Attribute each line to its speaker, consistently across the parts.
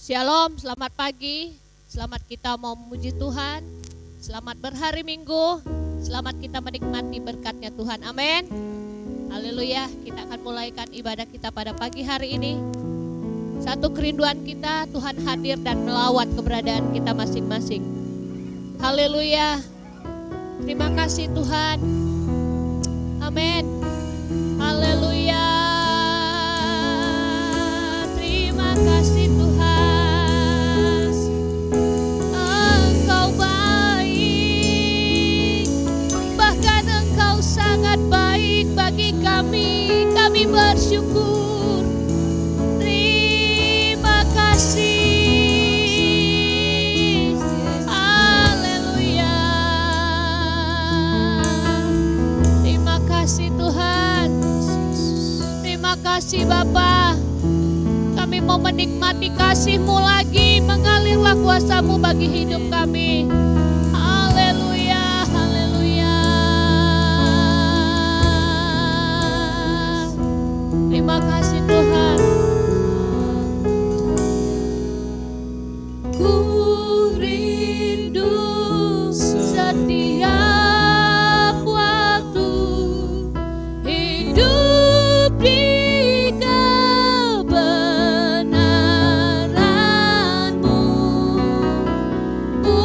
Speaker 1: Shalom, selamat pagi. Selamat kita mau memuji Tuhan. Selamat berhari Minggu. Selamat kita menikmati berkat-Nya Tuhan. Amin. Haleluya. Kita akan mulaikan ibadah kita pada pagi hari ini. Satu kerinduan kita, Tuhan hadir dan melawat keberadaan kita masing-masing. Haleluya. Terima kasih Tuhan. Amin. Haleluya. Terima kasih Tuhan. Engkau baik, bahkan Engkau sangat baik bagi kami. Kami bersyukur. Terima kasih. Haleluya. Terima kasih Tuhan. Terima kasih Bapa. Kami mau menikmati kasih-Mu lagi, mengalirlah kuasa-Mu bagi hidup kami. Haleluya, haleluya. Terima kasih Tuhan. Ku rindu setiap waktu hidup di kebenaran-Mu. Ku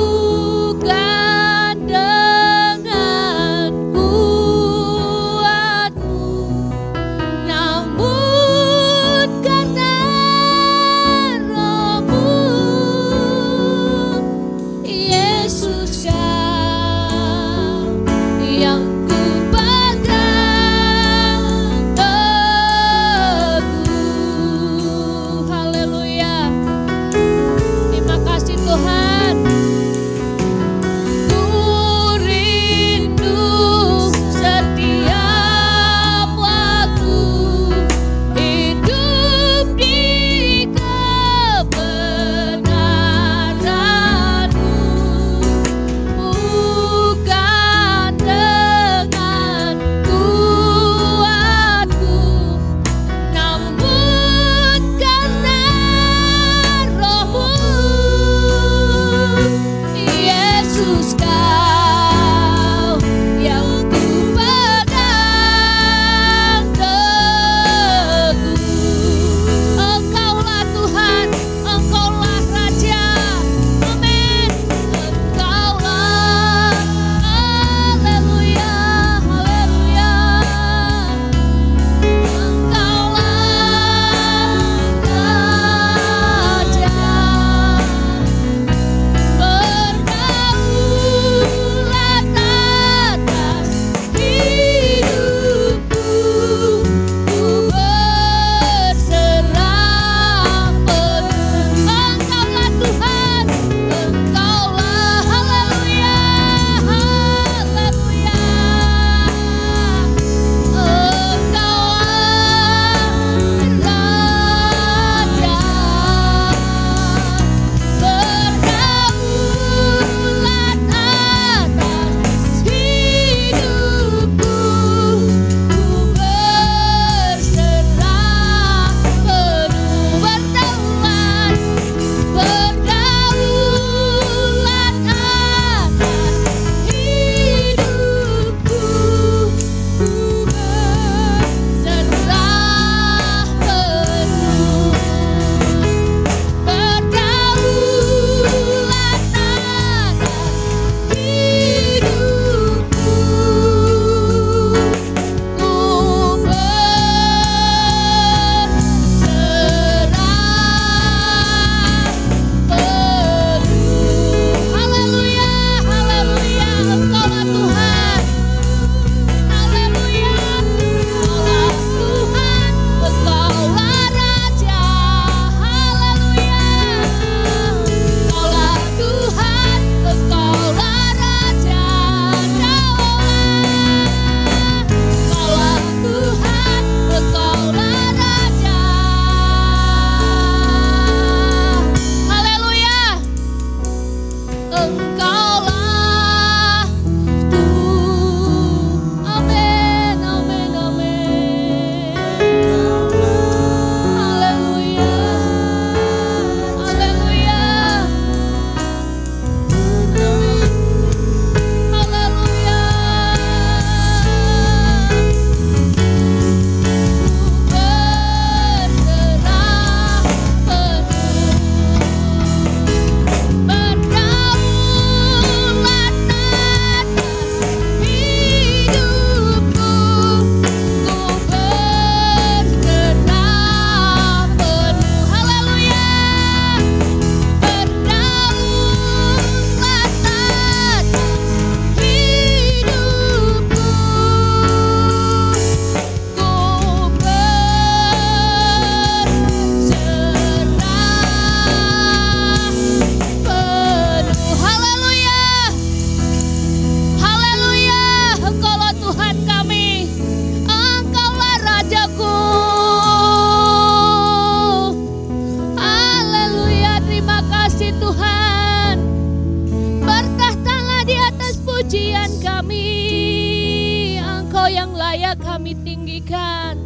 Speaker 1: Engkau yang layak kami tinggikan.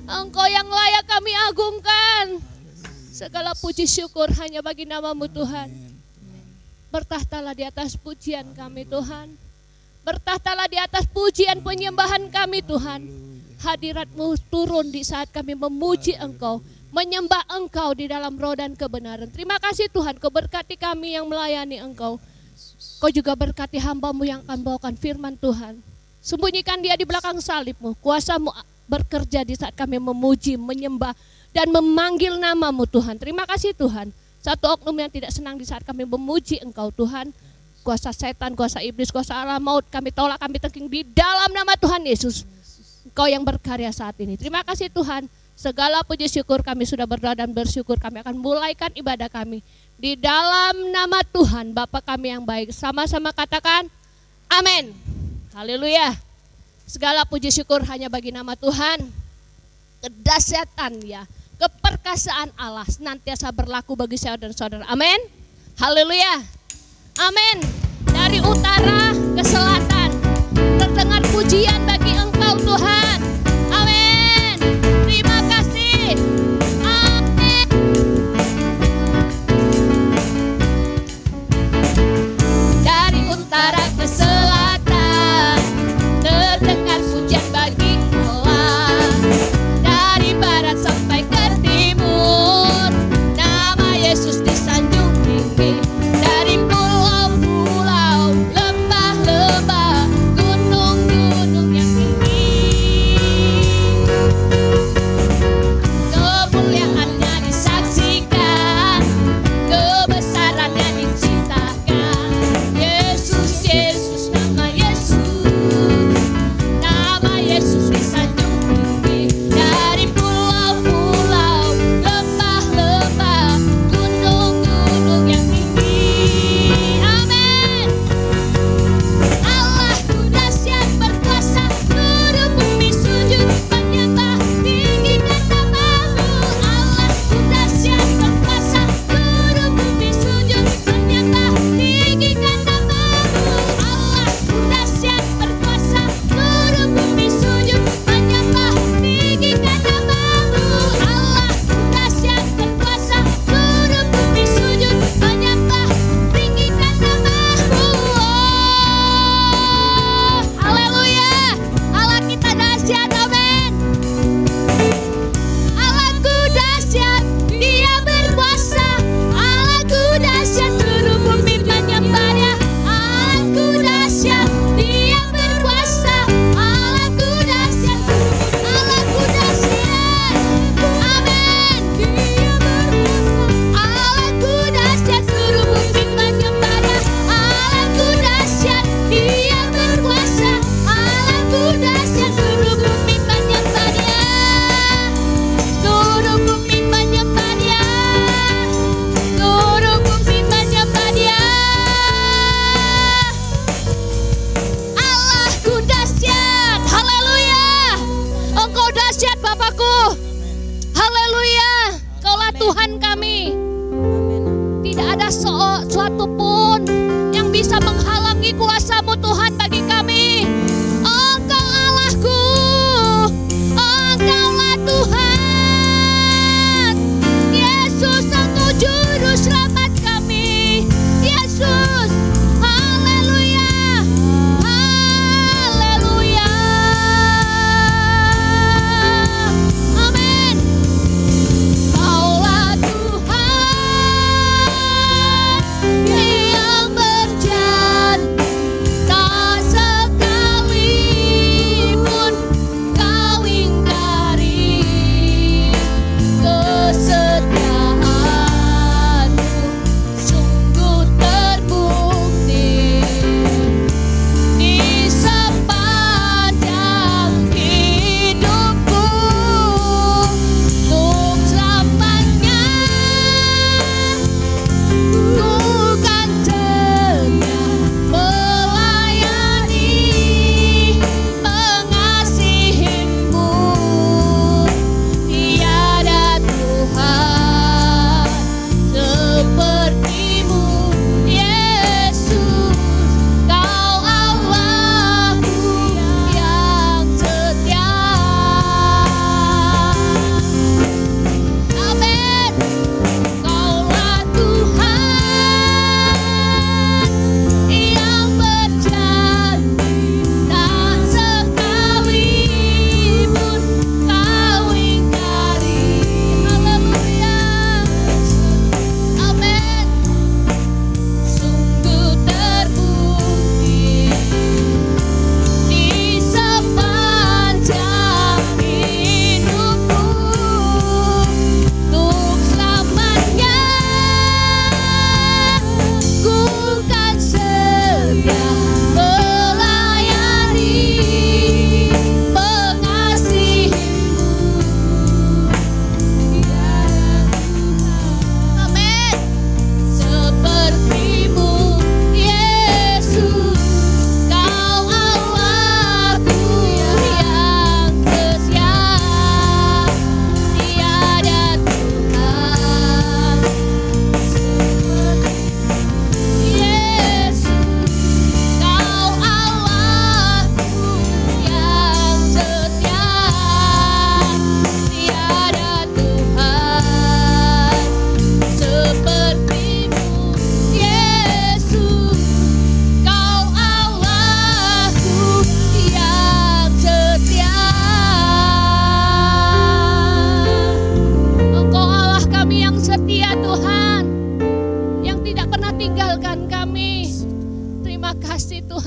Speaker 1: Engkau yang layak kami agungkan. Segala puji syukur hanya bagi nama-Mu Tuhan. Bertahtalah di atas pujian kami Tuhan. Bertahtalah di atas pujian penyembahan kami Tuhan. Hadirat-Mu turun di saat kami memuji Engkau, menyembah Engkau di dalam roh dan kebenaran. Terima kasih Tuhan, Kau berkati kami yang melayani Engkau. Kau juga berkati hamba-Mu yang akan bawakan firman Tuhan. Sembunyikan dia di belakang salib-Mu. Kuasa-Mu bekerja di saat kami memuji, menyembah, dan memanggil nama-Mu Tuhan. Terima kasih Tuhan. Satu oknum yang tidak senang di saat kami memuji Engkau Tuhan. Kuasa setan, kuasa iblis, kuasa alam maut kami tolak, kami tengking di dalam nama Tuhan Yesus. Engkau yang berkarya saat ini. Terima kasih Tuhan. Segala puji syukur kami sudah berdoa dan bersyukur. Kami akan mulaikan ibadah kami. Di dalam nama Tuhan, Bapa kami yang baik. Sama-sama katakan, amin. Haleluya. Segala puji syukur hanya bagi nama Tuhan. Kedahsyatan ya, keperkasaan Allah senantiasa berlaku bagi saudara-saudara. Amin. Haleluya. Amin. Dari utara ke selatan terdengar pujian bagi Engkau Tuhan. Amin. Terima kasih. Amin. Dari utara ke selatan terdengar pujian bagi Allah. Dari barat sampai ke timur nama Yesus disanjung tinggi. Dari pulau-pulau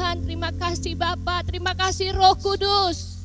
Speaker 1: Tuhan. Terima kasih Bapa, terima kasih Roh Kudus.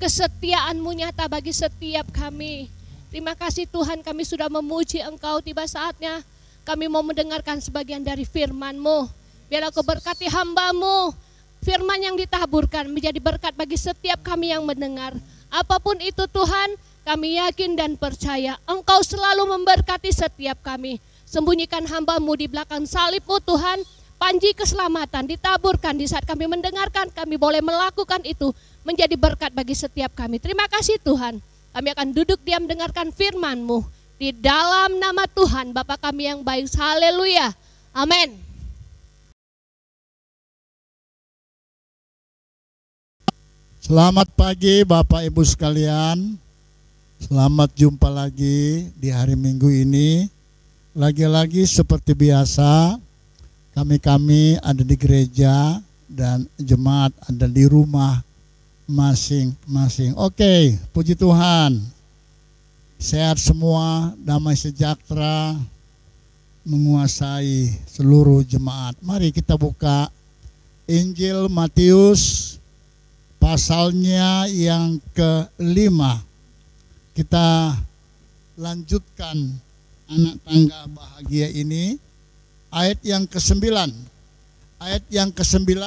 Speaker 1: Kesetiaan-Mu nyata bagi setiap kami. Terima kasih Tuhan, kami sudah memuji Engkau. Tiba saatnya kami mau mendengarkan sebagian dari firman-Mu. Biarlah Kau berkati hamba-Mu. Firman yang ditaburkan menjadi berkat bagi setiap kami yang mendengar. Apapun itu Tuhan, kami yakin dan percaya Engkau selalu memberkati setiap kami. Sembunyikan hamba-Mu di belakang salib-Mu Tuhan. Panji keselamatan ditaburkan di saat kami mendengarkan. Kami boleh melakukan itu menjadi berkat bagi setiap kami. Terima kasih Tuhan. Kami akan duduk diam dengarkan firman-Mu. Di dalam nama Tuhan Bapa kami yang baik. Haleluya. Amin.
Speaker 2: Selamat pagi Bapak Ibu sekalian. Selamat jumpa lagi di hari Minggu ini. Lagi-lagi seperti biasa, kami ada di gereja dan jemaat ada di rumah masing-masing. Oke, puji Tuhan. Sehat semua, damai sejahtera menguasai seluruh jemaat. Mari kita buka Injil Matius pasalnya yang ke-5. Kita lanjutkan anak tangga bahagia ini. Ayat yang ke-9. Ayat yang ke-9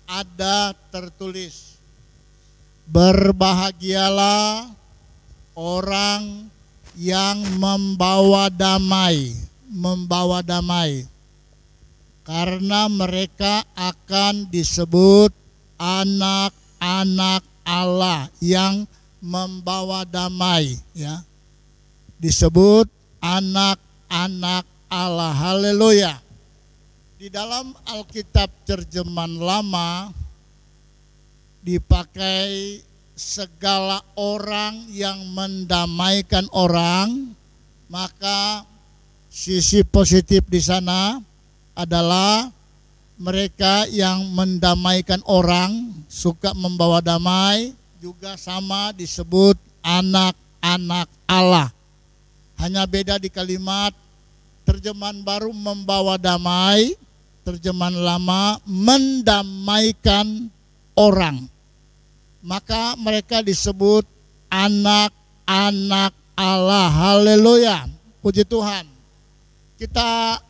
Speaker 2: ada tertulis, berbahagialah orang yang membawa damai, karena mereka akan disebut anak-anak Allah. Yang membawa damai, ya, disebut anak-anak Allah. Haleluya. Di dalam Alkitab terjemahan lama dipakai segala orang yang mendamaikan orang, maka sisi positif di sana adalah mereka yang mendamaikan orang, suka membawa damai, juga sama disebut anak-anak Allah. Hanya beda di kalimat. Terjemahan baru membawa damai, terjemahan lama mendamaikan orang. Maka mereka disebut anak-anak Allah. Haleluya. Puji Tuhan. Kita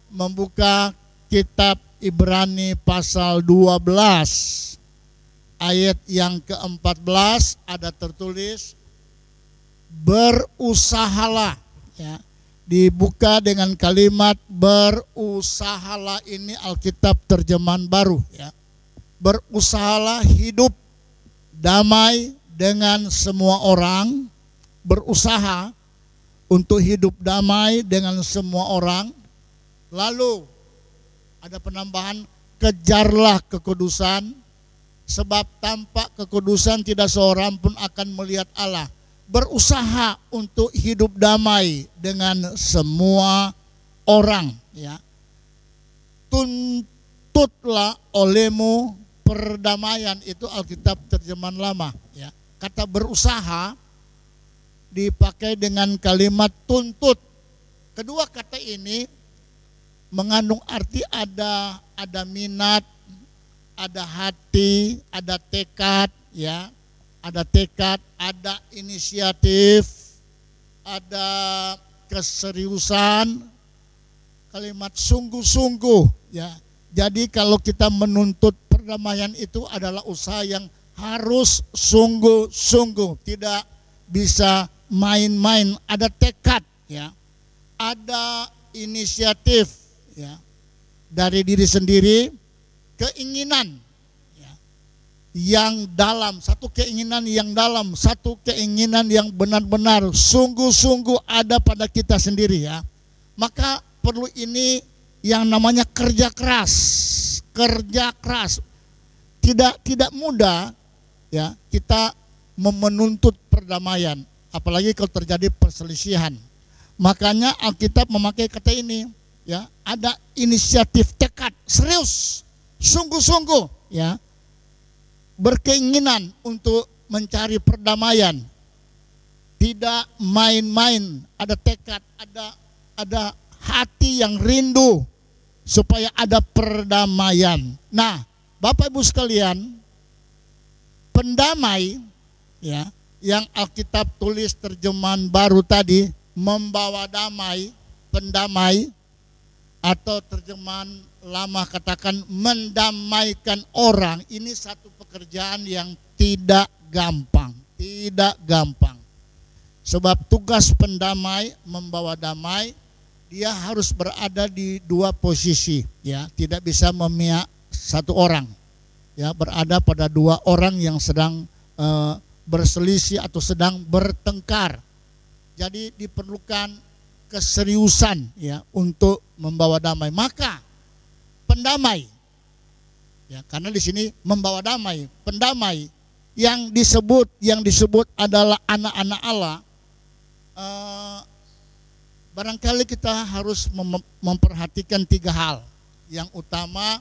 Speaker 2: membuka kitab Ibrani pasal 12. Ayat yang ke-14 ada tertulis, berusahalah, ya. Dibuka dengan kalimat berusahalah. Ini Alkitab terjemahan baru, ya. Berusahalah hidup damai dengan semua orang. Berusaha untuk hidup damai dengan semua orang. Lalu ada penambahan, kejarlah kekudusan, sebab tanpa kekudusan tidak seorang pun akan melihat Allah. Berusaha untuk hidup damai dengan semua orang, ya. Tuntutlah olehmu perdamaian, itu Alkitab terjemahan lama, ya. Kata berusaha dipakai dengan kalimat tuntut. Kedua kata ini mengandung arti ada minat, ada hati, ada tekad, ya. Ada tekad, ada inisiatif, ada keseriusan, kalimat sungguh-sungguh, ya. Jadi kalau kita menuntut perdamaian itu adalah usaha yang harus sungguh-sungguh, tidak bisa main-main, ada tekad, ya. Ada inisiatif, ya, dari diri sendiri, keinginan, ya, yang dalam, satu keinginan yang dalam, satu keinginan yang benar-benar sungguh-sungguh ada pada kita sendiri, ya. Maka perlu ini yang namanya kerja keras. Tidak mudah, ya, kita menuntut perdamaian, apalagi kalau terjadi perselisihan. Makanya Alkitab memakai kata ini, ya, ada inisiatif, tekad, serius, sungguh-sungguh, ya, berkeinginan untuk mencari perdamaian, tidak main-main, ada tekad, ada hati yang rindu supaya ada perdamaian. Nah, Bapak Ibu sekalian, pendamai ya, yang Alkitab tulis terjemahan baru tadi, membawa damai, pendamai, atau terjemahan lama katakan mendamaikan orang, ini satu pekerjaan yang tidak gampang, tidak gampang. Sebab tugas pendamai, membawa damai, dia harus berada di dua posisi, ya, tidak bisa memihak satu orang, ya, berada pada dua orang yang sedang berselisih atau sedang bertengkar. Jadi diperlukan keseriusan, ya, untuk membawa damai. Maka pendamai, ya, karena di sini membawa damai, pendamai yang disebut adalah anak-anak Allah. Barangkali kita harus memperhatikan tiga hal. Yang utama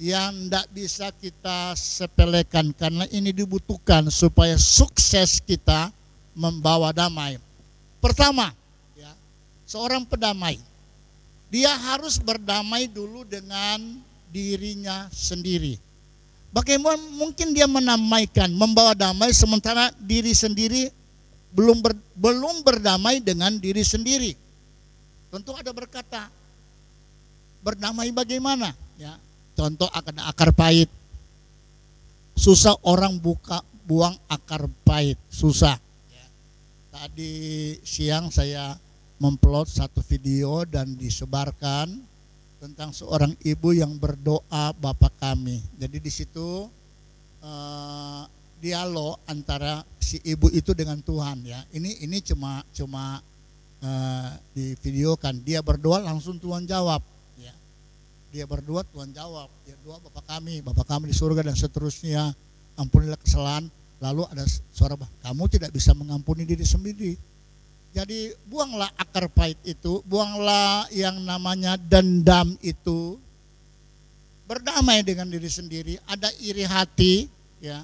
Speaker 2: yang tidak bisa kita sepelekan, karena ini dibutuhkan supaya sukses kita membawa damai. Pertama, ya, seorang pendamai, dia harus berdamai dulu dengan dirinya sendiri. Bagaimana mungkin dia menamaikan, membawa damai sementara diri sendiri belum berdamai dengan diri sendiri? Tentu ada berkata, berdamai bagaimana? Ya, contoh ada akar pahit. Susah orang buang akar pahit, susah. Ya. Tadi siang saya memplot satu video dan disebarkan tentang seorang ibu yang berdoa Bapa Kami. Jadi di situ dialog antara si ibu itu dengan Tuhan, ya. Ini cuma di video kan, dia berdoa langsung Tuhan jawab, ya. Dia berdoa Tuhan jawab, dia doa Bapa Kami di surga dan seterusnya, ampunilah kesalahan. Lalu ada suara, kamu tidak bisa mengampuni diri sendiri. Jadi buanglah akar pahit itu, buanglah yang namanya dendam itu, berdamai dengan diri sendiri. Ada iri hati, ya.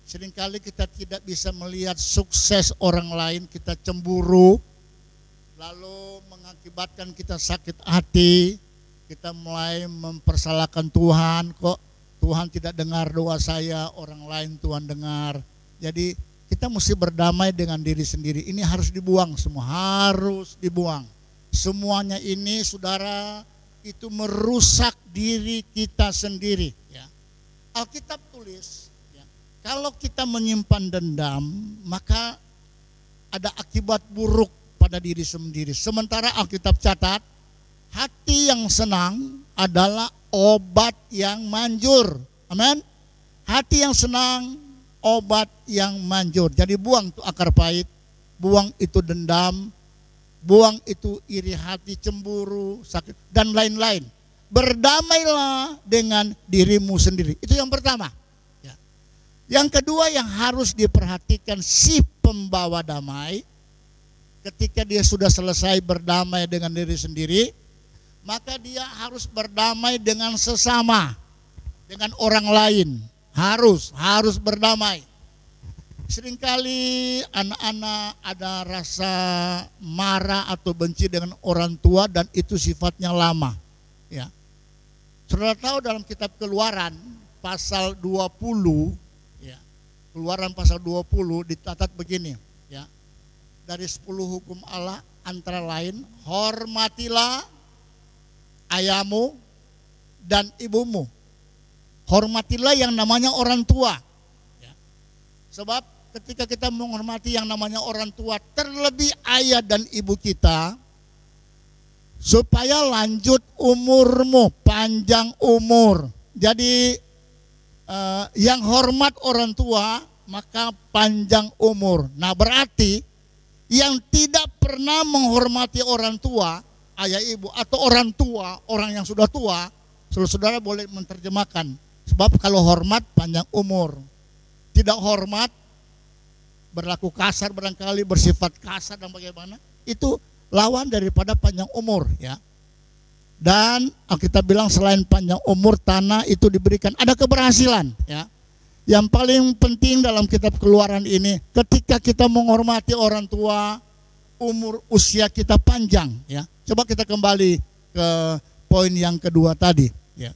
Speaker 2: Seringkali kita tidak bisa melihat sukses orang lain, kita cemburu, lalu mengakibatkan kita sakit hati, kita mulai mempersalahkan Tuhan, kok Tuhan tidak dengar doa saya, orang lain Tuhan dengar. Jadi kita mesti berdamai dengan diri sendiri. Ini harus dibuang semua, harus dibuang. Semuanya ini, saudara, itu merusak diri kita sendiri, ya. Alkitab tulis, kalau kita menyimpan dendam, maka ada akibat buruk pada diri sendiri. Sementara Alkitab catat, hati yang senang adalah obat yang manjur. Amin. Hati yang senang, obat yang manjur. Jadi buang itu akar pahit, buang itu dendam, buang itu iri hati, cemburu, sakit, dan lain-lain. Berdamailah dengan dirimu sendiri. Itu yang pertama. Yang kedua yang harus diperhatikan si pembawa damai, ketika dia sudah selesai berdamai dengan diri sendiri, maka dia harus berdamai dengan sesama, dengan orang lain. Harus berdamai. Seringkali anak-anak ada rasa marah atau benci dengan orang tua dan itu sifatnya lama. Ya. Saudara tahu dalam kitab Keluaran pasal 20, Keluaran pasal 20 dicatat begini, ya. Dari 10 hukum Allah antara lain, hormatilah ayahmu dan ibumu. Hormatilah yang namanya orang tua, ya. Sebab ketika kita menghormati yang namanya orang tua, terlebih ayah dan ibu kita, supaya lanjut umurmu, panjang umur. Jadi yang hormat orang tua maka panjang umur. Nah berarti yang tidak pernah menghormati orang tua, ayah ibu atau orang tua, orang yang sudah tua, saudara boleh menerjemahkan. Sebab kalau hormat panjang umur, tidak hormat berlaku kasar, barangkali bersifat kasar dan bagaimana, itu lawan daripada panjang umur, ya. Dan Alkitab bilang selain panjang umur, tanah itu diberikan ada keberhasilan, ya. Yang paling penting dalam kitab Keluaran ini, ketika kita menghormati orang tua, usia kita panjang, ya. Coba kita kembali ke poin yang kedua tadi, ya.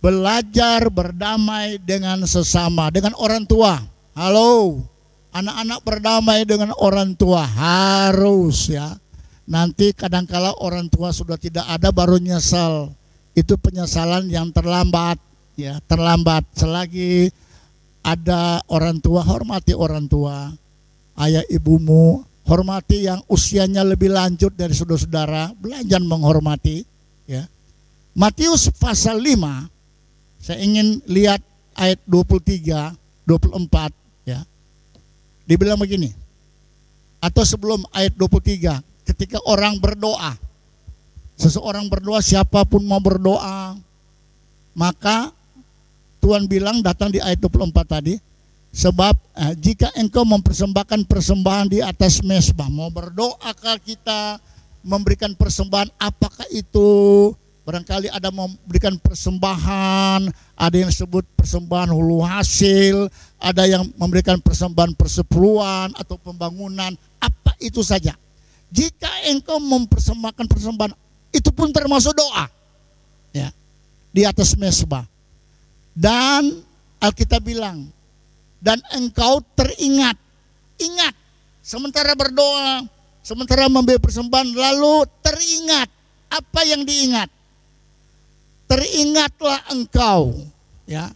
Speaker 2: belajar berdamai dengan sesama, dengan orang tua. Halo, anak-anak berdamai dengan orang tua harus ya. Nanti kadangkala orang tua sudah tidak ada baru nyesal. Itu penyesalan yang terlambat ya, terlambat. Selagi ada orang tua, hormati orang tua. Ayah ibumu, hormati yang usianya lebih lanjut dari saudara-saudara, belajar menghormati ya. Matius pasal 5, saya ingin lihat ayat 23, 24 ya. Dibilang begini. Atau sebelum ayat 23, ketika orang berdoa, seseorang berdoa, siapapun mau berdoa, maka Tuhan bilang, datang di ayat 24 tadi, sebab jika engkau mempersembahkan persembahan di atas mezbah, mau berdoakah kita memberikan persembahan, apakah itu barangkali ada memberikan persembahan, ada yang disebut persembahan hulu hasil, ada yang memberikan persembahan persepuluhan atau pembangunan, apa itu saja. Jika engkau mempersembahkan persembahan, itu pun termasuk doa ya, di atas mezbah. Dan Alkitab bilang, dan engkau teringat, ingat, sementara berdoa, sementara memberi persembahan, lalu teringat. Apa yang diingat? Teringatlah engkau ya,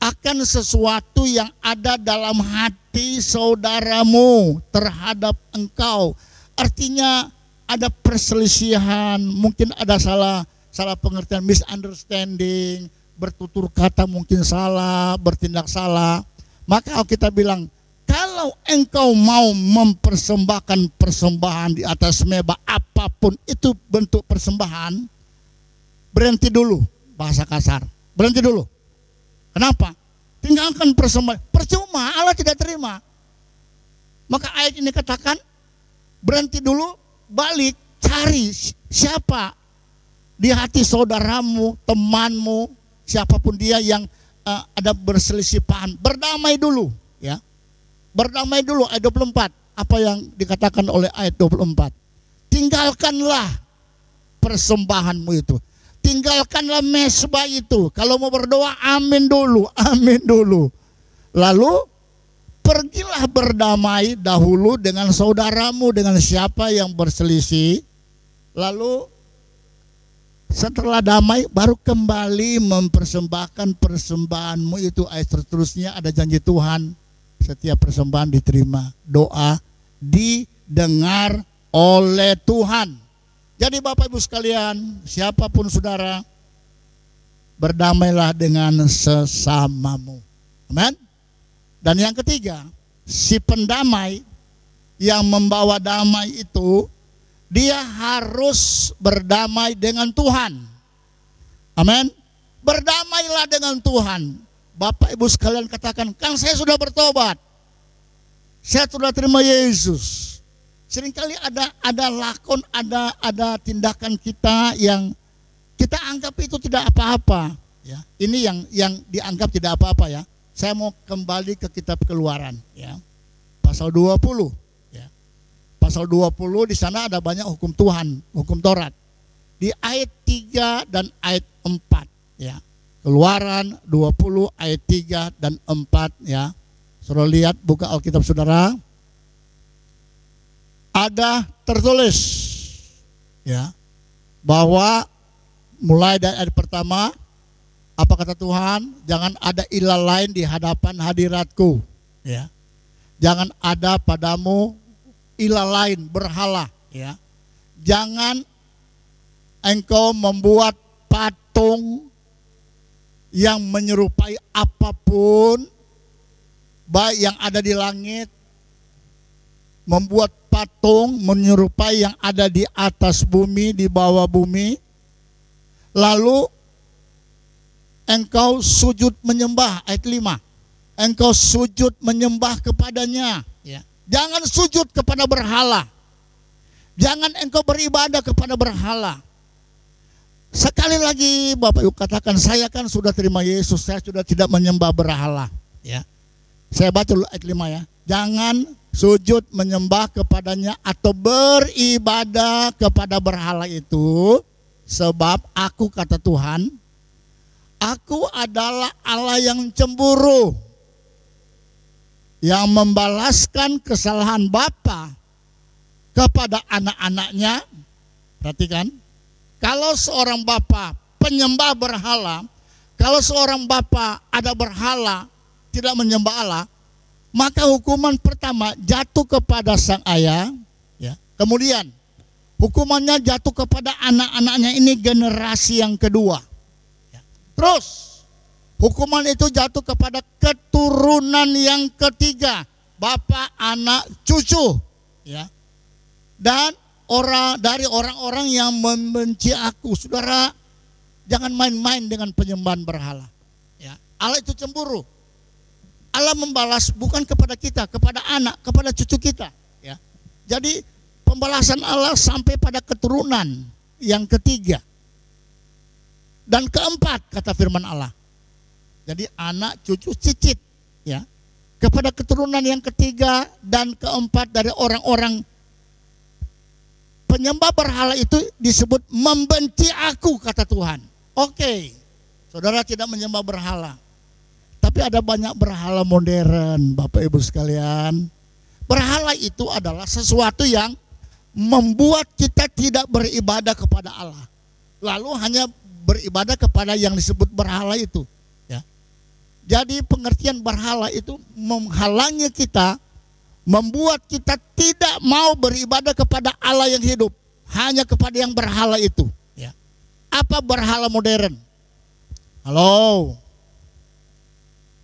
Speaker 2: akan sesuatu yang ada dalam hati saudaramu terhadap engkau. Artinya ada perselisihan, mungkin ada salah pengertian, misunderstanding, bertutur kata mungkin salah, bertindak salah. Maka kita bilang, kalau engkau mau mempersembahkan persembahan di atas mezbah, apapun itu bentuk persembahan, berhenti dulu, bahasa kasar. Berhenti dulu. Kenapa? Tinggalkan persembahan. Percuma, Allah tidak terima. Maka ayat ini katakan, berhenti dulu, balik, cari siapa di hati saudaramu, temanmu, siapapun dia yang ada berselisih paham, berdamai dulu ya. Berdamai dulu. Ayat 24, apa yang dikatakan oleh ayat 24? Tinggalkanlah persembahanmu itu, tinggalkanlah mezbah itu. Kalau mau berdoa, amin dulu, amin dulu. Lalu pergilah berdamai dahulu dengan saudaramu, dengan siapa yang berselisih. Lalu setelah damai baru kembali mempersembahkan persembahanmu itu. Ayat seterusnya ada janji Tuhan, setiap persembahan diterima, doa didengar oleh Tuhan. Jadi Bapak Ibu sekalian, siapapun saudara, berdamailah dengan sesamamu. Amin. Dan yang ketiga, si pendamai yang membawa damai itu, dia harus berdamai dengan Tuhan. Amin. Berdamailah dengan Tuhan. Bapak Ibu sekalian katakan, kan saya sudah bertobat, saya sudah terima Yesus. Seringkali ada lakon, ada tindakan kita yang kita anggap itu tidak apa-apa. Ya, ini yang dianggap tidak apa-apa ya. Saya mau kembali ke kitab Keluaran ya, pasal 20. Pasal 20 di sana ada banyak hukum Tuhan, hukum Taurat. Di ayat 3 dan ayat 4 ya. Keluaran 20 ayat 3 dan 4 ya. Saudara lihat, buka Alkitab saudara. Ada tertulis ya, bahwa mulai dari ayat pertama, apa kata Tuhan? Jangan ada ilah lain di hadapan hadiratku ya. Jangan ada padamu ilah lain, berhala ya. Jangan engkau membuat patung yang menyerupai apapun, baik yang ada di langit, membuat patung menyerupai yang ada di atas bumi, di bawah bumi, lalu engkau sujud menyembah. Ayat 5, engkau sujud menyembah kepadanya ya. Jangan sujud kepada berhala. Jangan engkau beribadah kepada berhala. Sekali lagi Bapak Ibu katakan, saya kan sudah terima Yesus, saya sudah tidak menyembah berhala ya. Saya baca dulu ayat 5 ya. Jangan sujud menyembah kepadanya atau beribadah kepada berhala itu, sebab aku, kata Tuhan, Aku adalah Allah yang cemburu, yang membalaskan kesalahan bapa kepada anak-anaknya. Perhatikan, kalau seorang bapa penyembah berhala, kalau seorang bapa ada berhala, tidak menyembah Allah, maka hukuman pertama jatuh kepada sang ayah, ya. Kemudian hukumannya jatuh kepada anak-anaknya, ini generasi yang kedua. Ya. Terus hukuman itu jatuh kepada keturunan yang ketiga, bapak, anak, cucu, ya. Dan dari orang-orang yang membenci aku. Saudara, jangan main-main dengan penyembahan berhala. Ya. Allah itu cemburu. Allah membalas bukan kepada kita, kepada anak, kepada cucu kita. Ya. Jadi pembalasan Allah sampai pada keturunan yang ketiga dan keempat, kata firman Allah. Jadi anak, cucu, cicit, ya, kepada keturunan yang ketiga dan keempat dari orang-orang penyembah berhala itu disebut membenci aku, kata Tuhan. Oke, saudara tidak menyembah berhala, tapi ada banyak berhala modern, Bapak Ibu sekalian. Berhala itu adalah sesuatu yang membuat kita tidak beribadah kepada Allah, lalu hanya beribadah kepada yang disebut berhala itu, ya. Jadi pengertian berhala itu menghalangi kita, membuat kita tidak mau beribadah kepada Allah yang hidup, hanya kepada yang berhala itu, ya. Apa berhala modern? Halo.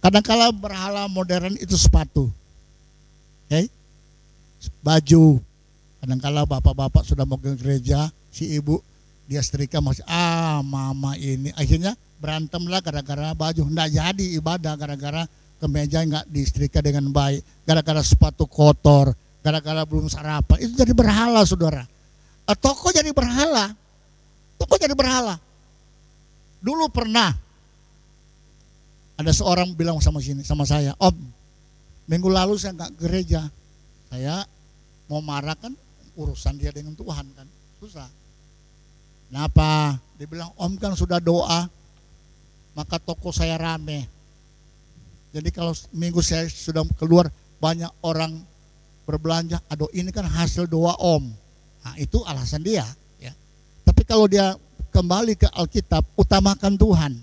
Speaker 2: Kadang-kala berhala modern itu sepatu, okay? Baju. Kadang-kala bapak-bapak sudah mau ke gereja, si ibu dia setrika masih, mama ini. Akhirnya berantemlah gara-gara baju. Nggak jadi ibadah gara-gara kemeja nggak disetrika dengan baik, gara-gara sepatu kotor, gara-gara belum sarapan. Itu jadi berhala, saudara. Toko jadi berhala. Toko jadi berhala. Dulu pernah ada seorang bilang sama saya, Om, minggu lalu saya nggak gereja. Saya mau marah, kan urusan dia dengan Tuhan kan, susah. Kenapa? Dia bilang, Om kan sudah doa, maka toko saya rame. Jadi kalau minggu saya sudah keluar, banyak orang berbelanja. Aduh, ini kan hasil doa Om. Nah, itu alasan dia, ya. Tapi kalau dia kembali ke Alkitab, utamakan Tuhan.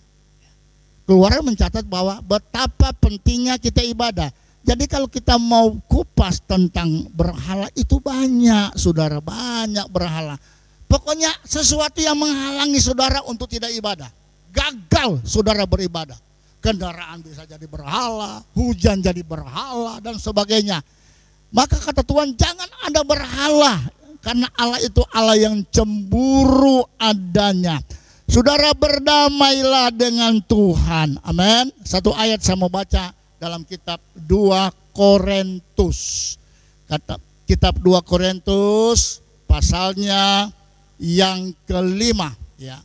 Speaker 2: Keluaran mencatat bahwa betapa pentingnya kita ibadah. Jadi kalau kita mau kupas tentang berhala, itu banyak, saudara, banyak berhala. Pokoknya sesuatu yang menghalangi saudara untuk tidak ibadah. Gagal saudara beribadah. Kendaraan bisa jadi berhala, hujan jadi berhala, dan sebagainya. Maka kata Tuhan, jangan ada berhala, karena Allah itu Allah yang cemburu adanya. Saudara, berdamailah dengan Tuhan. Amin. Satu ayat saya mau baca dalam kitab 2 Korintus. Kitab 2 Korintus pasalnya yang kelima, ya.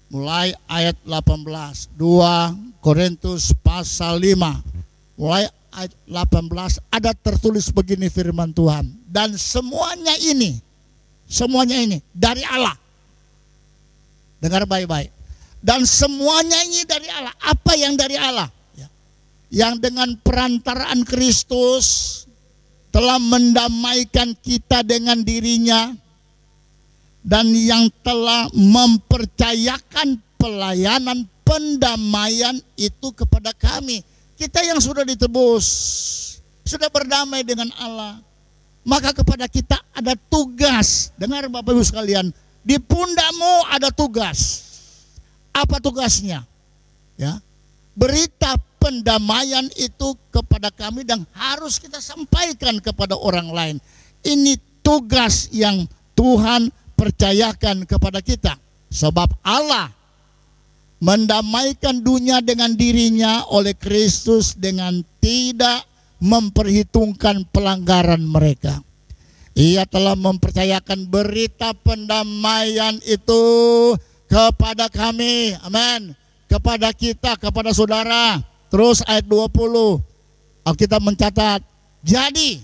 Speaker 2: Mulai ayat 18. 2 Korintus pasal 5. Mulai ayat 18 ada tertulis begini firman Tuhan. Dan semuanya ini dari Allah. Dengar baik-baik. Dan semuanya ini dari Allah. Apa yang dari Allah? Ya. Yang dengan perantaraan Kristus telah mendamaikan kita dengan dirinya, dan yang telah mempercayakan pelayanan pendamaian itu kepada kami. Kita yang sudah ditebus, sudah berdamai dengan Allah, maka kepada kita ada tugas. Dengar Bapak Ibu sekalian, di pundakmu ada tugas. Apa tugasnya? Ya, berita pendamaian itu kepada kami dan harus kita sampaikan kepada orang lain. Ini tugas yang Tuhan percayakan kepada kita. Sebab Allah mendamaikan dunia dengan dirinya oleh Kristus dengan tidak memperhitungkan pelanggaran mereka. Ia telah mempercayakan berita pendamaian itu kepada kami. Amin. Kepada kita, kepada saudara. Terus ayat 20. Alkitab mencatat, jadi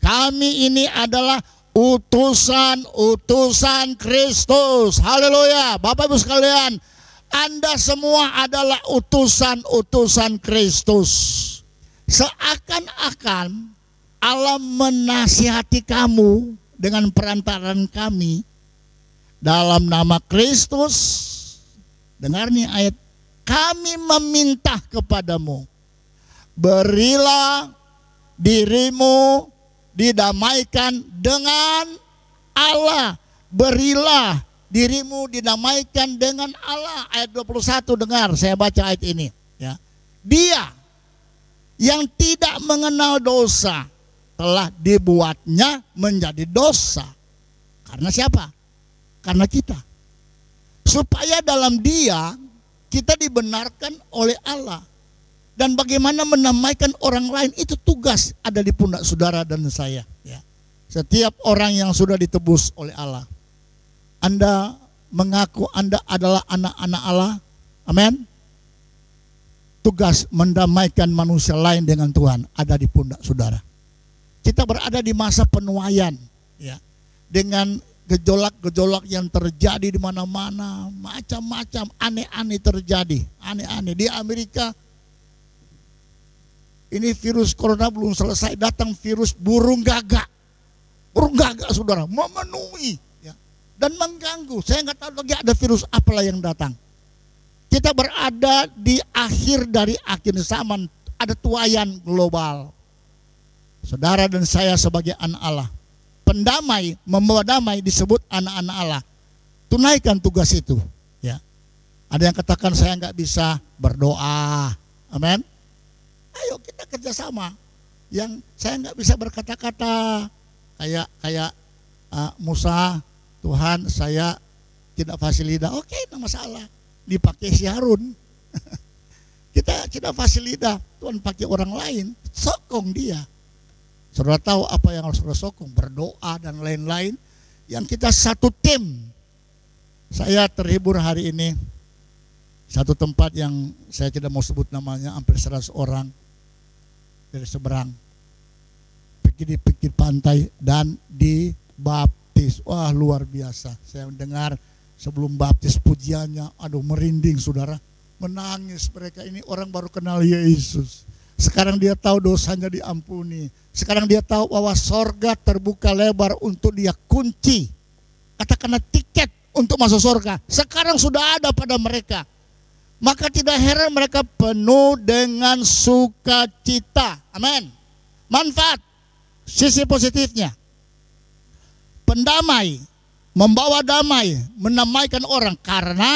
Speaker 2: kami ini adalah utusan-utusan Kristus. Haleluya. Bapak Ibu sekalian, Anda semua adalah utusan-utusan Kristus. Seakan-akan Allah menasihati kamu dengan perantaran kami dalam nama Kristus. Dengar nih ayat, kami meminta kepadamu, berilah dirimu didamaikan dengan Allah. Berilah dirimu didamaikan dengan Allah. Ayat 21, dengar saya baca ayat ini ya. Dia yang tidak mengenal dosa telah dibuatnya menjadi dosa. Karena siapa? Karena kita. Supaya dalam Dia kita dibenarkan oleh Allah. Dan bagaimana menamaikan orang lain itu tugas ada di pundak saudara dan saya ya. Setiap orang yang sudah ditebus oleh Allah, Anda mengaku Anda adalah anak-anak Allah. Amin. Tugas mendamaikan manusia lain dengan Tuhan ada di pundak saudara. Kita berada di masa penuaian ya. Dengan gejolak-gejolak yang terjadi di mana-mana, macam-macam aneh-aneh terjadi, aneh-aneh di Amerika. Ini virus corona belum selesai, datang virus burung gagak. Burung gagak saudara, memenuhi ya, dan mengganggu. Saya nggak tahu lagi ada virus apalah yang datang. Kita berada di akhir dari akhir zaman, ada tuaian global. Saudara dan saya sebagai anak Allah, pendamai, membawa damai disebut anak-anak Allah. Tunaikan tugas itu ya. Ada yang katakan saya nggak bisa berdoa. Amin. Ayo kita kerjasama. Yang saya nggak bisa berkata-kata kayak Musa, Tuhan saya tidak fasih lidah. Oke, tidak masalah. Dipakai si Harun. Kita tidak fasih lidah. Tuhan pakai orang lain, sokong dia. Saudara tahu apa yang harus saudara sokong? Berdoa dan lain-lain. Yang kita satu tim. Saya terhibur hari ini. Satu tempat yang saya tidak mau sebut namanya, hampir 100 orang dari seberang pergi di pinggir pantai dan dibaptis. Wah, luar biasa. Saya mendengar sebelum baptis pujiannya, aduh merinding saudara, menangis mereka. Ini orang baru kenal Yesus. Sekarang dia tahu dosanya diampuni. Sekarang dia tahu bahwa sorga terbuka lebar untuk dia kunci. Katakanlah tiket untuk masuk sorga. Sekarang sudah ada pada mereka. Maka tidak heran mereka penuh dengan sukacita. Amin. Manfaat, sisi positifnya. Pendamai, membawa damai, menamaikan orang. Karena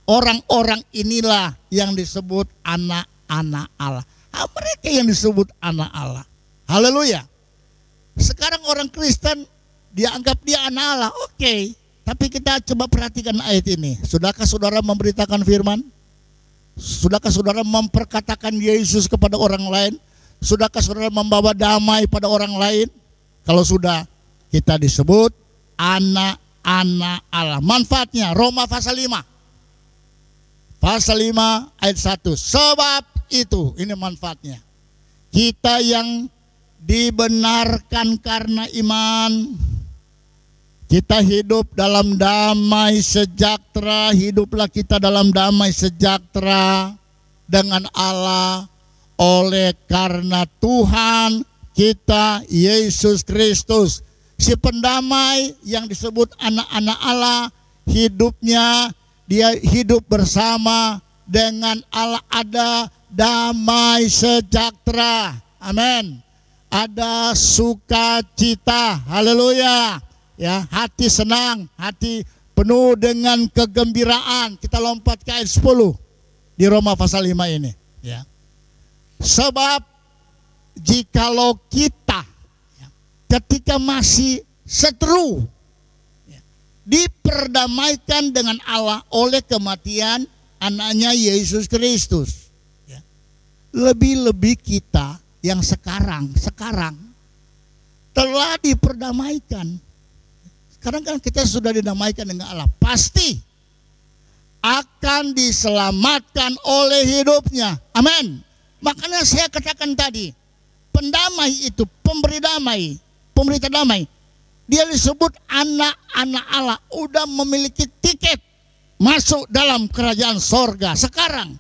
Speaker 2: orang-orang inilah yang disebut anak-anak Allah. Mereka yang disebut anak Allah. Haleluya. Sekarang orang Kristen dianggap dia anak Allah. Oke. Tapi kita coba perhatikan ayat ini. Sudahkah saudara memberitakan firman? Sudahkah saudara memperkatakan Yesus kepada orang lain? Sudahkah saudara membawa damai pada orang lain? Kalau sudah, kita disebut anak-anak Allah. Manfaatnya, Roma pasal 5. Pasal 5 ayat 1. Sebab itu, ini manfaatnya. Kita yang dibenarkan karena iman, kita hidup dalam damai sejahtera. Hiduplah kita dalam damai sejahtera dengan Allah oleh karena Tuhan kita Yesus Kristus. Si pendamai yang disebut anak-anak Allah, hidupnya dia hidup bersama dengan Allah, ada damai sejahtera. Amin. Ada sukacita. Haleluya. Ya, hati senang, hati penuh dengan kegembiraan. Kita lompat ke ayat 10 di Roma pasal 5 ini. Ya. Sebab jikalau kita ketika masih seteru diperdamaikan dengan Allah oleh kematian anaknya Yesus Kristus, lebih-lebih kita yang sekarang telah diperdamaikan. Sekarang kan kita sudah didamaikan dengan Allah, pasti akan diselamatkan oleh hidupnya. Amin. Makanya saya katakan tadi, pendamai itu, pemberi damai, pemberita damai, dia disebut anak-anak Allah, udah memiliki tiket masuk dalam kerajaan sorga. Sekarang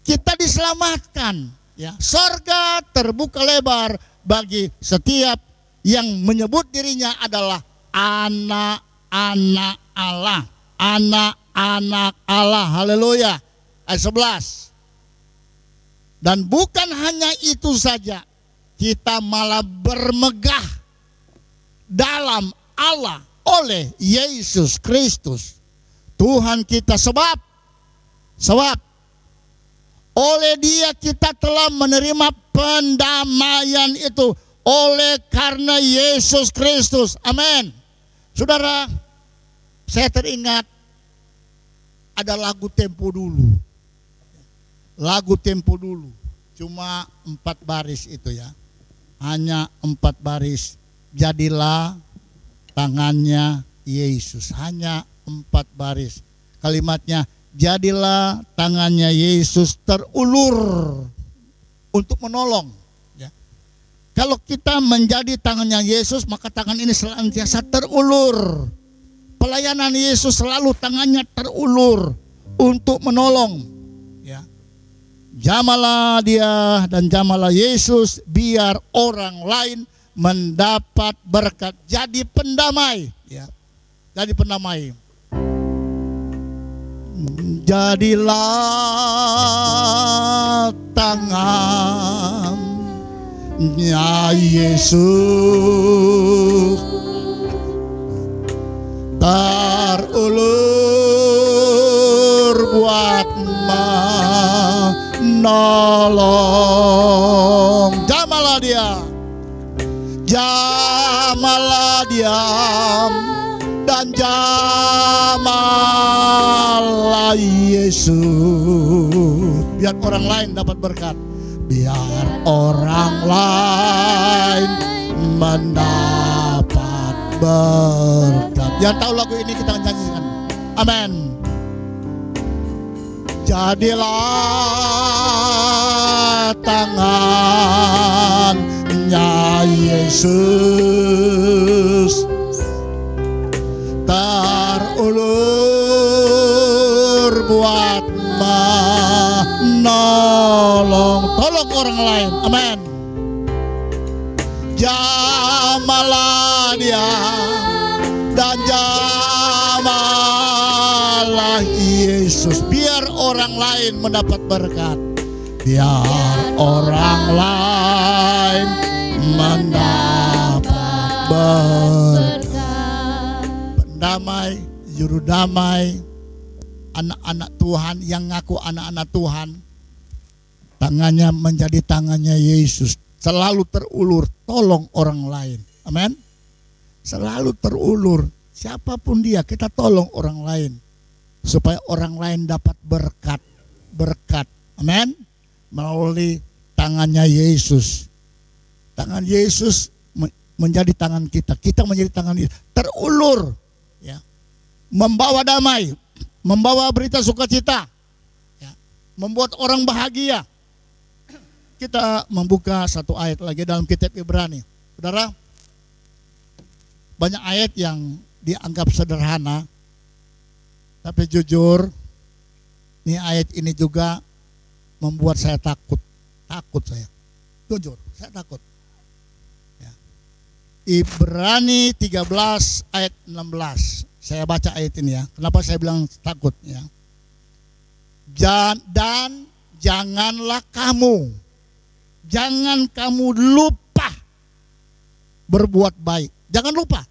Speaker 2: kita diselamatkan, ya. Sorga terbuka lebar bagi setiap yang menyebut dirinya adalah anak-anak Allah. Anak-anak Allah. Haleluya. Ayat 11. Dan bukan hanya itu saja, kita malah bermegah dalam Allah oleh Yesus Kristus Tuhan kita. Sebab oleh Dia kita telah menerima pendamaian itu oleh karena Yesus Kristus. Amin. Saudara, saya teringat ada lagu tempo dulu. Lagu tempo dulu. Cuma 4 baris itu ya. Hanya 4 baris. Jadilah tangannya Yesus. Hanya 4 baris. Kalimatnya, jadilah tangannya Yesus terulur untuk menolong. Ya. Kalau kita menjadi tangannya Yesus, maka tangan ini senantiasa terulur. Pelayanan Yesus selalu tangannya terulur untuk menolong. Ya. Jamalah Dia dan jamalah Yesus biar orang lain mendapat berkat. Jadi pendamai. Ya. Jadi pendamai. Jadilah tangannya Yesus terulur buat menolong. Jamalah Dia, jamalah Dia dan jamalah Yesus, biar orang lain dapat berkat, biar orang lain mendapat berkat. Yang tahu lagu ini kita akan nyanyikan. Amin. Jadilah tangannya Yesus terulur buat menolong. Tolong orang lain. Amin. Jamalah Dia dan jamalah Yesus biar orang lain mendapat berkat. Biar orang lain mendapat berkat. Pendamai, juru damai, anak-anak Tuhan yang ngaku anak-anak Tuhan, tangannya menjadi tangannya Yesus, selalu terulur tolong orang lain. Amin. Selalu terulur, siapapun dia, kita tolong orang lain supaya orang lain dapat berkat. Amin. Melalui tangannya Yesus. Tangan Yesus menjadi tangan kita, kita menjadi tangan Yesus, terulur, ya, membawa damai, membawa berita sukacita, ya, membuat orang bahagia. Kita membuka satu ayat lagi dalam kitab Ibrani. Saudara, banyak ayat yang dianggap sederhana, tapi jujur, ini ayat ini juga membuat saya takut. Takut saya, jujur, saya takut. Ya. Ibrani 13 ayat 16. Saya baca ayat ini ya. Kenapa saya bilang takut ya? Dan janganlah kamu, jangan kamu lupa berbuat baik. Jangan lupa.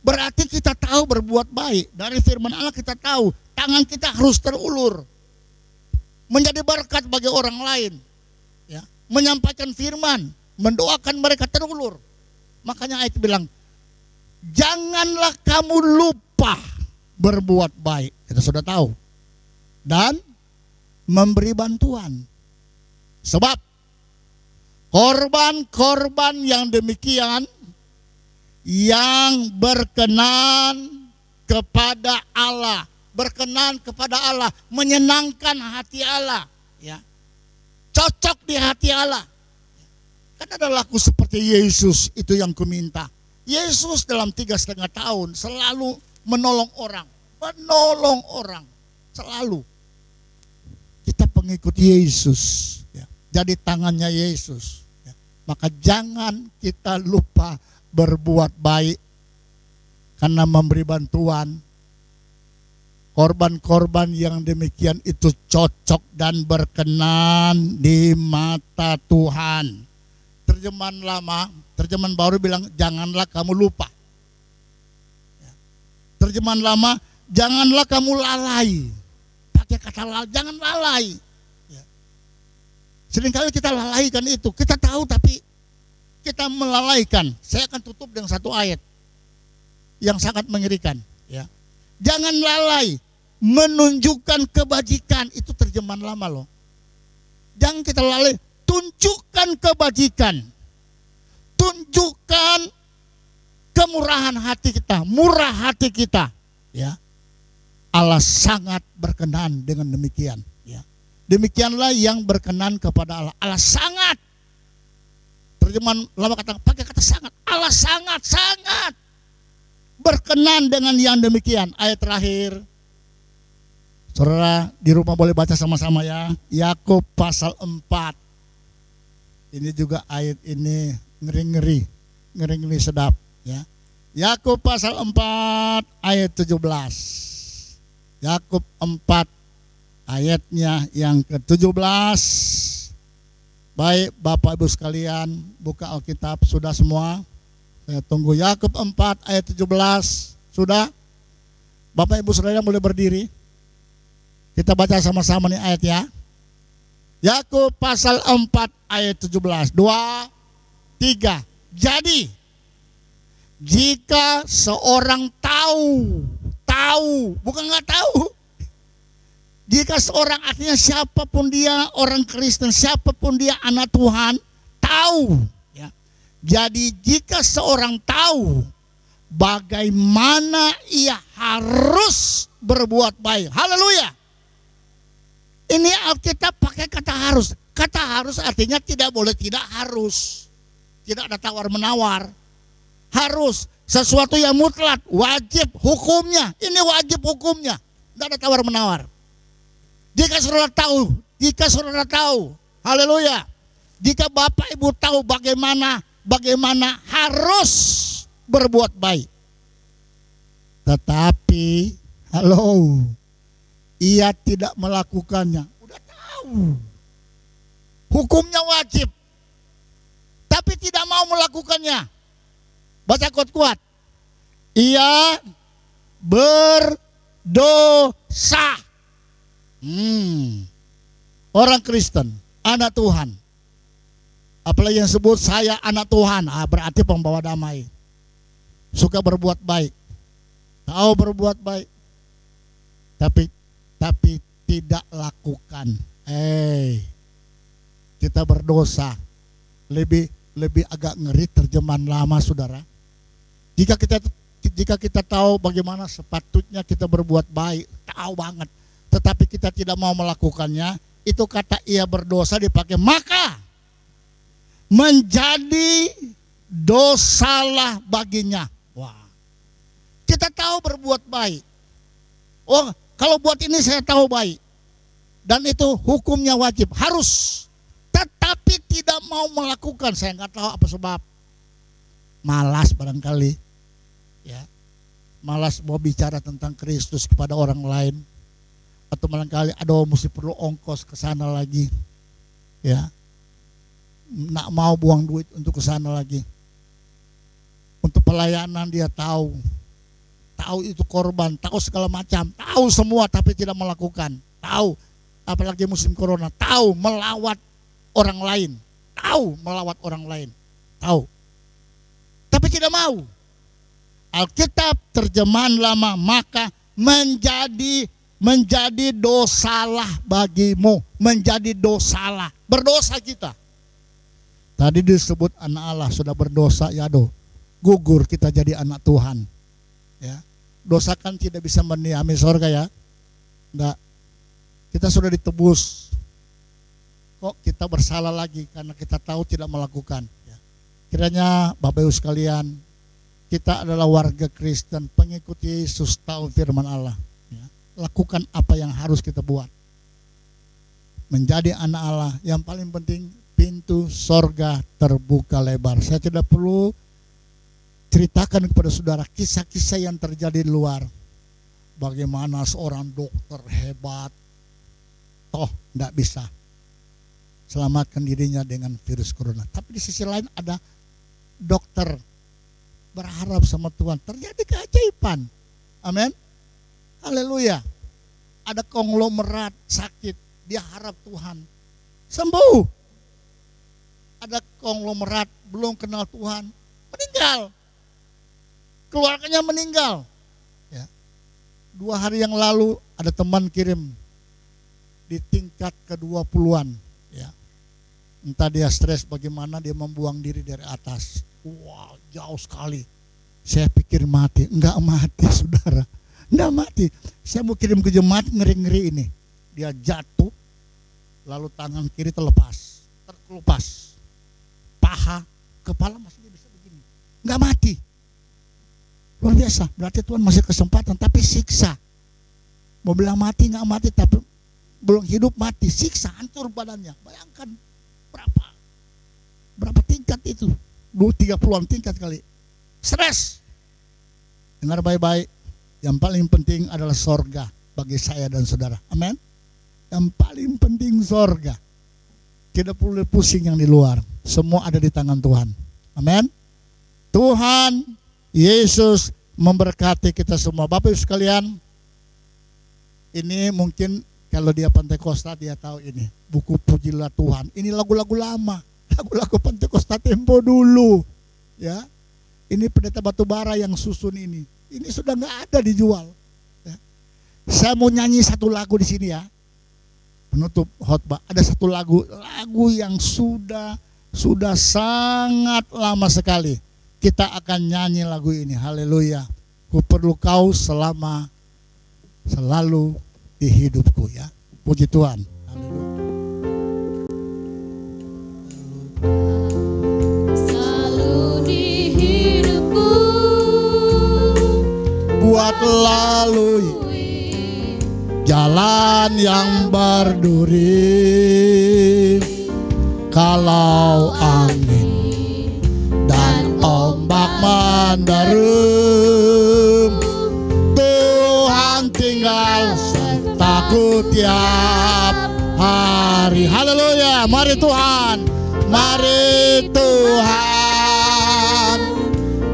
Speaker 2: Berarti kita tahu berbuat baik. Dari firman Allah kita tahu tangan kita harus terulur, menjadi berkat bagi orang lain, ya, menyampaikan firman, mendoakan mereka terulur. Makanya ayat bilang, janganlah kamu lupa berbuat baik. Kita sudah tahu. Dan memberi bantuan. Sebab korban-korban yang demikian yang berkenan kepada Allah, berkenan kepada Allah, menyenangkan hati Allah, ya, cocok di hati Allah. Kan ada lagu seperti Yesus itu yang kuminta. Yesus dalam 3,5 tahun selalu menolong orang, menolong orang. Selalu. Kita pengikut Yesus, ya. Jadi tangannya Yesus, ya. Maka jangan kita lupa berbuat baik. Karena memberi bantuan, korban-korban yang demikian itu cocok dan berkenan di mata Tuhan. Terjemahan lama, terjemahan baru bilang janganlah kamu lupa. Terjemahan lama, janganlah kamu lalai. Pakai kata lalai, jangan lalai. Seringkali kita lalaikan itu. Kita tahu tapi kita melalaikan. Saya akan tutup dengan satu ayat yang sangat mengerikan. Jangan lalai menunjukkan kebajikan. Itu terjemahan lama loh. Jangan kita lalai. Tunjukkan kebajikan. Tunjukkan kemurahan hati kita, murah hati kita, ya. Allah sangat berkenan dengan demikian, ya. Demikianlah yang berkenan kepada Allah. Allah sangat. Terjemahan lama kata pakai kata sangat. Allah sangat berkenan dengan yang demikian. Ayat terakhir. Saudara di rumah boleh baca sama-sama ya. Yakub pasal 4. Ini juga ayat ini ngeri-ngeri sedap. Ya. Yakub pasal 4 ayat 17. Yakub 4 ayatnya yang ke-17. Baik Bapak Ibu sekalian, buka Alkitab sudah semua. Saya tunggu Yakub 4 ayat 17. Sudah? Bapak Ibu Saudara boleh berdiri. Kita baca sama-sama nih ayatnya. Yakub pasal 4 ayat 17. 2, 3. Jadi jika seorang tahu, bukan nggak tahu. Jika seorang artinya siapapun dia orang Kristen, siapapun dia anak Tuhan, tahu. Ya. Jadi jika seorang tahu bagaimana ia harus berbuat baik. Haleluya. Ini Alkitab pakai kata harus. Kata harus artinya tidak boleh, tidak harus. Tidak ada tawar-menawar. Harus, sesuatu yang mutlak, wajib hukumnya. Ini wajib hukumnya. Tidak ada tawar-menawar. Jika saudara tahu, haleluya. Jika Bapak Ibu tahu bagaimana harus berbuat baik. Tetapi, ia tidak melakukannya. Udah tahu. Hukumnya wajib. Tapi tidak mau melakukannya. Baca kuat-kuat. Ia berdosa. Orang Kristen, anak Tuhan. Apalagi yang sebut saya anak Tuhan, berarti pembawa damai. Suka berbuat baik. Tahu berbuat baik. Tapi tidak lakukan. Kita berdosa. Lebih agak ngeri terjemahan lama, saudara. Jika kita tahu bagaimana sepatutnya kita berbuat baik, tahu banget, tetapi kita tidak mau melakukannya, itu kata ia berdosa dipakai, maka menjadi dosalah baginya. Wah. Kita tahu berbuat baik. Oh, kalau buat ini saya tahu baik. Dan itu hukumnya wajib, harus. Tetapi tidak mau melakukan, saya nggak tahu apa sebab. Malas barangkali, ya, malas mau bicara tentang Kristus kepada orang lain, atau barangkali mesti perlu ongkos ke sana lagi, ya, nggak mau buang duit untuk ke sana lagi. Untuk pelayanan dia tahu itu korban, tahu segala macam, tahu semua tapi tidak melakukan, tahu, apalagi musim corona, tahu melawat orang lain, tahu, tapi tidak mau. Alkitab terjemahan lama, maka menjadi dosalah bagimu, menjadi dosalah, berdosa kita. Tadi disebut anak Allah sudah berdosa, ya gugur kita jadi anak Tuhan. Ya, dosa kan tidak bisa mendiami surga ya, enggak. Kita sudah ditebus. Kok kita bersalah lagi karena kita tahu tidak melakukan. Kiranya Bapak Ibu sekalian, kita adalah warga Kristen, pengikut Yesus, tahu firman Allah. lakukan apa yang harus kita buat. Menjadi anak Allah, yang paling penting pintu sorga terbuka lebar. Saya tidak perlu ceritakan kepada saudara kisah-kisah yang terjadi di luar. Bagaimana seorang dokter hebat, toh tidak bisa selamatkan dirinya dengan virus corona. Tapi di sisi lain ada dokter berharap sama Tuhan, terjadi keajaiban. Amin. Haleluya. Ada konglomerat sakit, dia harap Tuhan sembuh. Ada konglomerat belum kenal Tuhan, meninggal. Keluarganya meninggal. Ya. 2 hari yang lalu ada teman kirim di tingkat ke-20-an. Ya. Entah dia stres bagaimana, dia membuang diri dari atas. Wah, jauh sekali. Saya pikir mati, enggak mati saudara. Enggak mati. Saya mau kirim ke jemaat, ngeri-ngeri ini. Dia jatuh, lalu tangan kiri terlepas, terkelupas. Paha, kepala masih bisa begini. Enggak mati. Luar biasa, berarti Tuhan masih kesempatan, tapi siksa. Mau bilang mati, enggak mati, tapi belum hidup mati. Siksa, hancur badannya. Bayangkan berapa tingkat itu? 30-an tingkat kali. Stres. Dengar baik-baik. Yang paling penting adalah sorga bagi saya dan saudara. Amin. Yang paling penting sorga. Tidak perlu pusing yang di luar. Semua ada di tangan Tuhan. Amin. Tuhan Yesus memberkati kita semua. Bapak Ibu sekalian, ini mungkin kalau dia Pantekosta dia tahu ini. Buku Pujilah Tuhan. Ini lagu-lagu lama. Lagu-lagu Pantekosta tempo dulu. Ya. Ini pendeta Batubara yang susun ini. Ini sudah nggak ada dijual. Ya. Saya mau nyanyi satu lagu di sini ya. Penutup khotbah. Ada satu lagu yang sudah sangat lama sekali. Kita akan nyanyi lagu ini. Haleluya. Ku perlu kau selalu di hidupku ya. Puji Tuhan. Haleluya. Buat lalui jalan yang berduri, kalau angin dan ombak menderum, Tuhan tinggal sertaku tiap hari. Haleluya. Mari Tuhan, mari Tuhan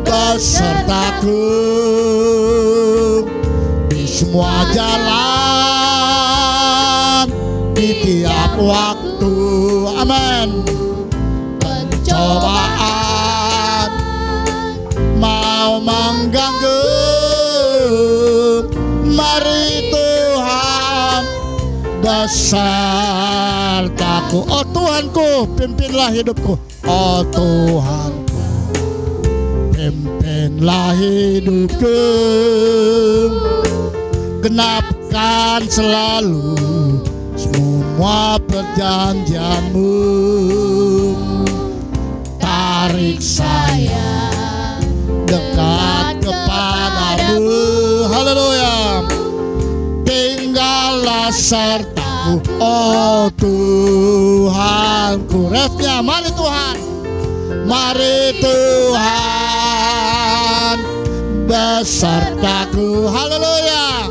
Speaker 2: besertaku di semua jalan, di tiap waktu. Amin. Pencobaan mau mengganggu, mari Tuhan besertaku. Oh Tuhanku, pimpinlah hidupku. Oh Tuhan, pimpinlah hidupku, genapkan selalu semua perjanjianmu, tarik saya dekat kepadamu. Haleluya. Tinggallah sertaku, oh Tuhanku. Refnya, mari Tuhan, mari Tuhan besertaku. Haleluya.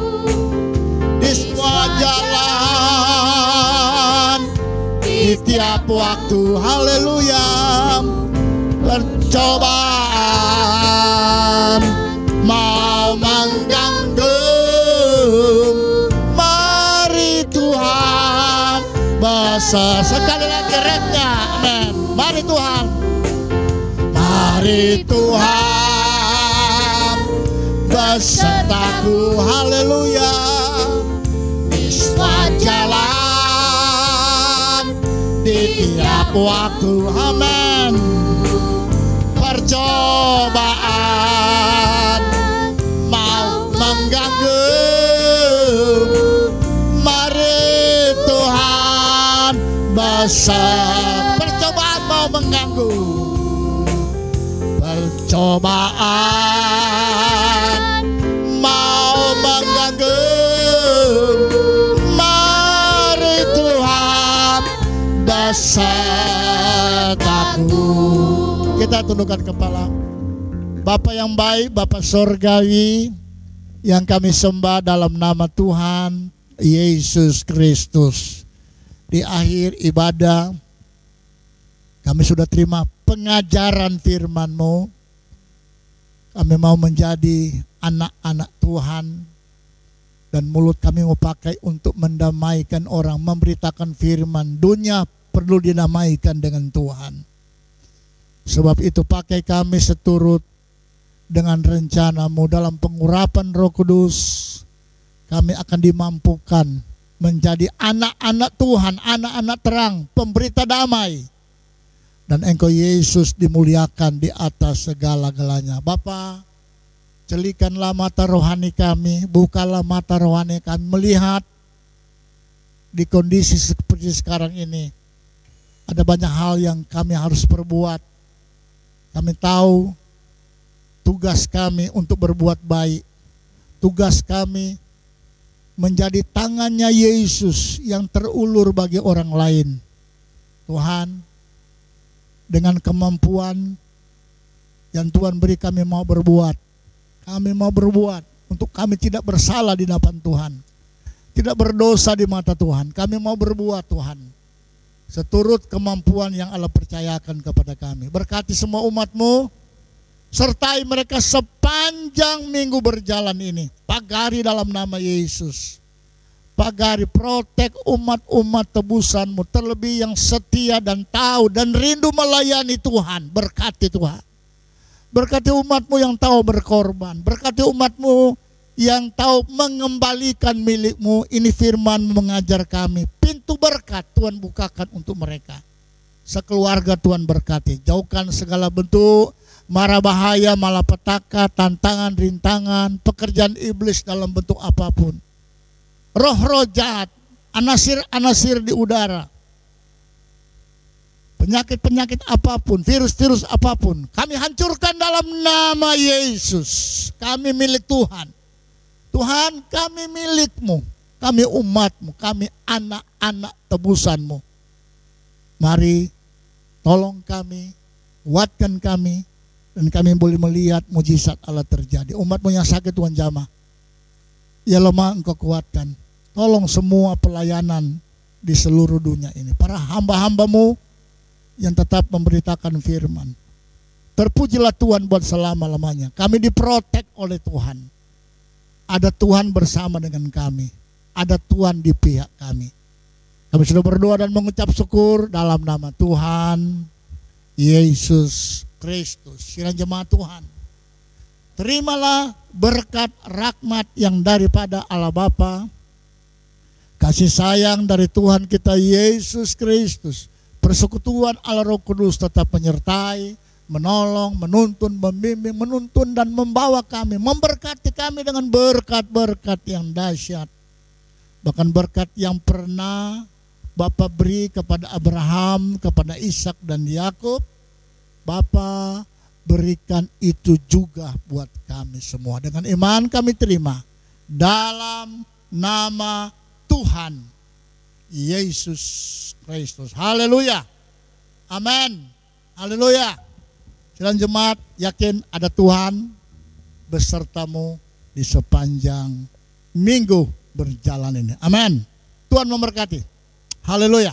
Speaker 2: Di semua jalan, di tiap waktu. Haleluya. Percobaan mau mengganggu, mari Tuhan besertaku. Sekali lagi refnya. Amin. Mari Tuhan, mari Tuhan besertaku. Haleluya. Di semua jalan, di tiap waktu. Amin. Percobaan mau mengganggu, mari Tuhan besertaku. Percobaan mau mengganggu, percobaan mau mengganggu, rasa takut. Kita tundukkan kepala. Bapa yang baik, Bapa sorgawi, yang kami sembah dalam nama Tuhan Yesus Kristus. Di akhir ibadah kami sudah terima pengajaran firman-Mu. Kami mau menjadi anak-anak Tuhan, dan mulut kami mau pakai untuk mendamaikan orang, memberitakan firman. Dunia perlu dinamaikan dengan Tuhan. Sebab itu pakai kami seturut dengan rencana-Mu. Dalam pengurapan Roh Kudus kami akan dimampukan menjadi anak-anak Tuhan, anak-anak terang, pemberita damai. Dan Engkau Yesus dimuliakan di atas segala-galanya. Bapa, celikanlah mata rohani kami, bukalah mata rohani kami melihat di kondisi seperti sekarang ini. Ada banyak hal yang kami harus perbuat. Kami tahu tugas kami untuk berbuat baik. Tugas kami menjadi tangannya Yesus yang terulur bagi orang lain. Tuhan, dengan kemampuan yang Tuhan beri, kami mau berbuat. Kami mau berbuat untuk kami tidak bersalah di hadapan Tuhan, tidak berdosa di mata Tuhan. Kami mau berbuat Tuhan seturut kemampuan yang Allah percayakan kepada kami. Berkati semua umat-Mu, sertai mereka sepanjang minggu berjalan ini. Pagari dalam nama Yesus. Pagari, protek umat-umat tebusan-Mu, terlebih yang setia dan tahu dan rindu melayani Tuhan. Berkati Tuhan. Berkati umat-Mu yang tahu berkorban. Berkati umat-Mu yang tahu mengembalikan milik-Mu. Ini firman mengajar kami. Pintu berkat Tuhan bukakan untuk mereka. Sekeluarga Tuhan berkati. Jauhkan segala bentuk mara bahaya, malapetaka, tantangan, rintangan, pekerjaan iblis dalam bentuk apapun. Roh-roh jahat, anasir-anasir di udara, penyakit-penyakit apapun, virus-virus apapun, kami hancurkan dalam nama Yesus. Kami milik Tuhan. Tuhan, kami milik-Mu, kami umat-Mu, kami anak-anak tebusan-Mu. Mari tolong kami, kuatkan kami, dan kami boleh melihat mujizat Allah terjadi. Umat-Mu yang sakit Tuhan jamah, ya lemah Engkau kuatkan. Tolong semua pelayanan di seluruh dunia ini, para hamba-hamba-Mu yang tetap memberitakan firman. Terpujilah Tuhan buat selama-lamanya. Kami diprotek oleh Tuhan. Ada Tuhan bersama dengan kami. Ada Tuhan di pihak kami. Kami sudah berdoa dan mengucap syukur dalam nama Tuhan Yesus Kristus. Kiranya jemaat Tuhan, terimalah berkat rahmat yang daripada Allah Bapa, kasih sayang dari Tuhan kita Yesus Kristus, persekutuan Allah Roh Kudus tetap menyertai, menolong, menuntun, membimbing, menuntun dan membawa kami, memberkati kami dengan berkat-berkat yang dahsyat. Bahkan berkat yang pernah Bapa beri kepada Abraham, kepada Ishak dan Yakub, Bapa berikan itu juga buat kami semua. Dengan iman kami terima dalam nama Tuhan Yesus Kristus. Haleluya. Amin. Haleluya. Sidang jemaat yakin ada Tuhan besertamu di sepanjang minggu berjalan ini. Amin. Tuhan memberkati. Haleluya.